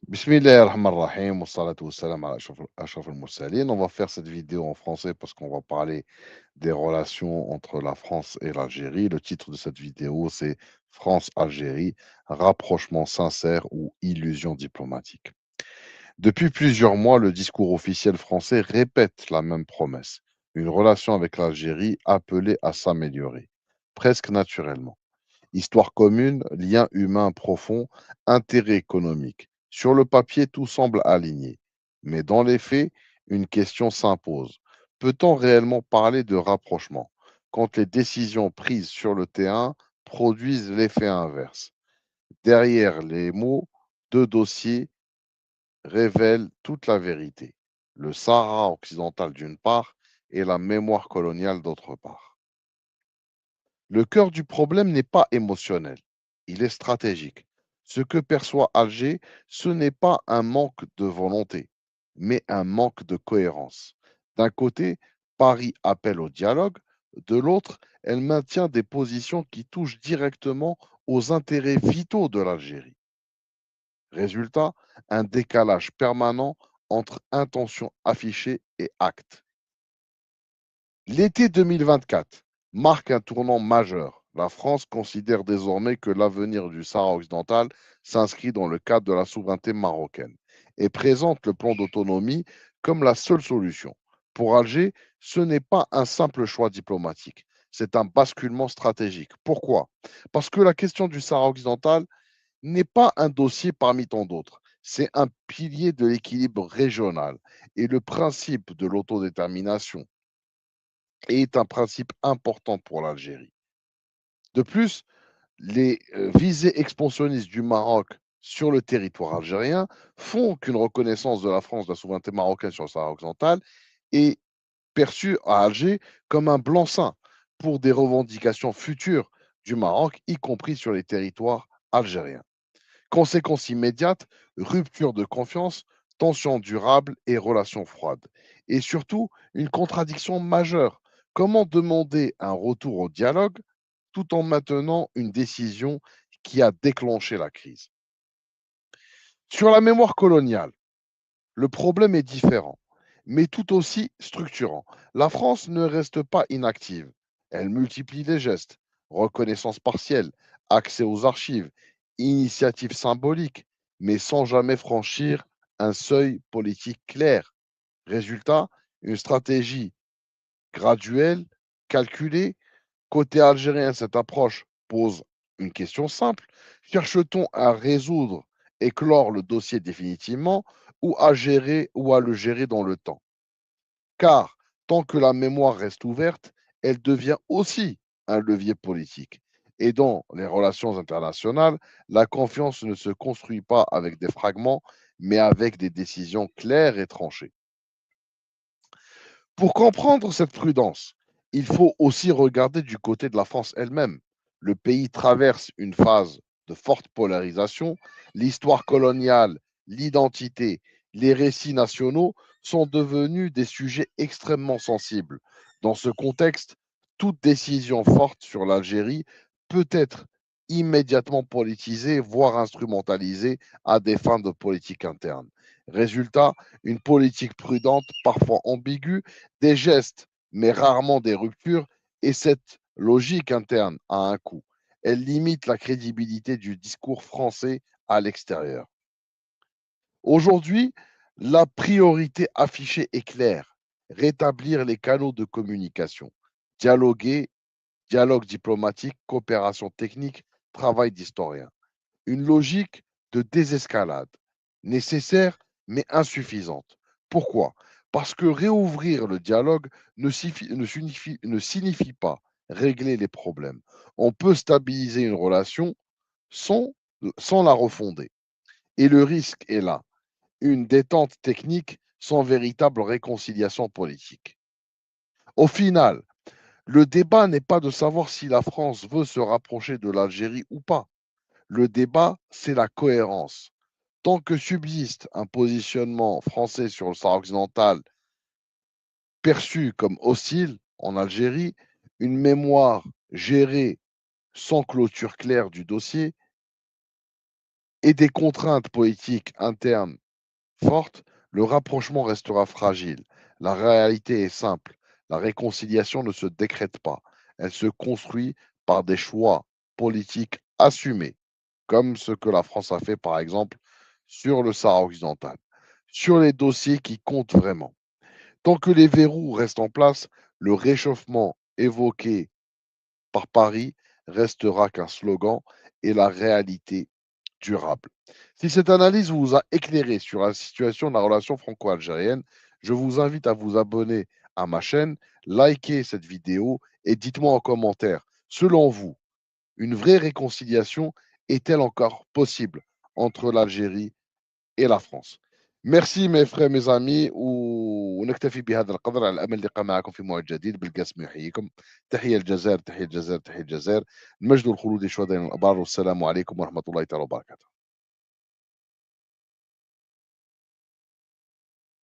Bismillahirrahmanirrahim, wassalatu wassalam ala ashraf al-mursalin. On va faire cette vidéo en français parce qu'on va parler des relations entre la France et l'Algérie. Le titre de cette vidéo, c'est France-Algérie, rapprochement sincère ou illusion diplomatique. Depuis plusieurs mois, le discours officiel français répète la même promesse, une relation avec l'Algérie appelée à s'améliorer, presque naturellement. Histoire commune, lien humain profond, intérêt économique. Sur le papier, tout semble aligné. Mais dans les faits, une question s'impose. Peut-on réellement parler de rapprochement quand les décisions prises sur le terrain produisent l'effet inverse? Derrière les mots, deux dossiers révèlent toute la vérité. Le Sahara occidental d'une part et la mémoire coloniale d'autre part. Le cœur du problème n'est pas émotionnel, il est stratégique. Ce que perçoit Alger, ce n'est pas un manque de volonté, mais un manque de cohérence. D'un côté, Paris appelle au dialogue, de l'autre, elle maintient des positions qui touchent directement aux intérêts vitaux de l'Algérie. Résultat, un décalage permanent entre intention affichée et acte. L'été 2024 marque un tournant majeur. La France considère désormais que l'avenir du Sahara occidental s'inscrit dans le cadre de la souveraineté marocaine et présente le plan d'autonomie comme la seule solution. Pour Alger, ce n'est pas un simple choix diplomatique, c'est un basculement stratégique. Pourquoi? Parce que la question du Sahara occidental n'est pas un dossier parmi tant d'autres. C'est un pilier de l'équilibre régional et le principe de l'autodétermination est un principe important pour l'Algérie. De plus, les visées expansionnistes du Maroc sur le territoire algérien font qu'une reconnaissance de la France de la souveraineté marocaine sur le Sahara occidental est perçue à Alger comme un blanc-seing pour des revendications futures du Maroc, y compris sur les territoires algériens. Conséquence immédiate, rupture de confiance, tensions durables et relations froides. Et surtout, une contradiction majeure. Comment demander un retour au dialogue tout en maintenant une décision qui a déclenché la crise? Sur la mémoire coloniale, le problème est différent, mais tout aussi structurant. La France ne reste pas inactive. Elle multiplie les gestes, reconnaissance partielle, accès aux archives, initiatives symboliques, mais sans jamais franchir un seuil politique clair. Résultat, une stratégie graduelle, calculée. Côté algérien, cette approche pose une question simple. Cherche-t-on à résoudre et clore le dossier définitivement ou à le gérer dans le temps? Car tant que la mémoire reste ouverte, elle devient aussi un levier politique. Et dans les relations internationales, la confiance ne se construit pas avec des fragments, mais avec des décisions claires et tranchées. Pour comprendre cette prudence, il faut aussi regarder du côté de la France elle-même. Le pays traverse une phase de forte polarisation. L'histoire coloniale, l'identité, les récits nationaux sont devenus des sujets extrêmement sensibles. Dans ce contexte, toute décision forte sur l'Algérie peut être immédiatement politisée, voire instrumentalisée à des fins de politique interne. Résultat, une politique prudente, parfois ambiguë, des gestes, mais rarement des ruptures, et cette logique interne a un coût. Elle limite la crédibilité du discours français à l'extérieur. Aujourd'hui, la priorité affichée est claire, rétablir les canaux de communication, dialoguer, dialogue diplomatique, coopération technique, travail d'historien. Une logique de désescalade, nécessaire mais insuffisante. Pourquoi? Parce que réouvrir le dialogue ne signifie pas régler les problèmes. On peut stabiliser une relation sans, sans la refonder. Et le risque est là, une détente technique sans véritable réconciliation politique. Au final, le débat n'est pas de savoir si la France veut se rapprocher de l'Algérie ou pas. Le débat, c'est la cohérence. Tant que subsiste un positionnement français sur le Sahara occidental perçu comme hostile en Algérie, une mémoire gérée sans clôture claire du dossier, et des contraintes politiques internes fortes, le rapprochement restera fragile. La réalité est simple. La réconciliation ne se décrète pas. Elle se construit par des choix politiques assumés, comme ce que la France a fait par exemple sur le Sahara occidental, sur les dossiers qui comptent vraiment. Tant que les verrous restent en place, le réchauffement évoqué par Paris restera qu'un slogan et la réalité durable. Si cette analyse vous a éclairé sur la situation de la relation franco-algérienne, je vous invite à vous abonner à ma chaîne, liker cette vidéo et dites-moi en commentaire, selon vous, une vraie réconciliation est-elle encore possible entre l'Algérie et la France. Merci mes frères mes amis ونكتفي بهذا القدر على الامل اللقاء معكم في موعد جديد. بالقاسم يحييكم. تحيه الجزائر، تحيه الجزائر، تحيه الجزائر. المجد والخلود لشهداء الابرار، والسلام عليكم ورحمه الله تعالى وبركاته.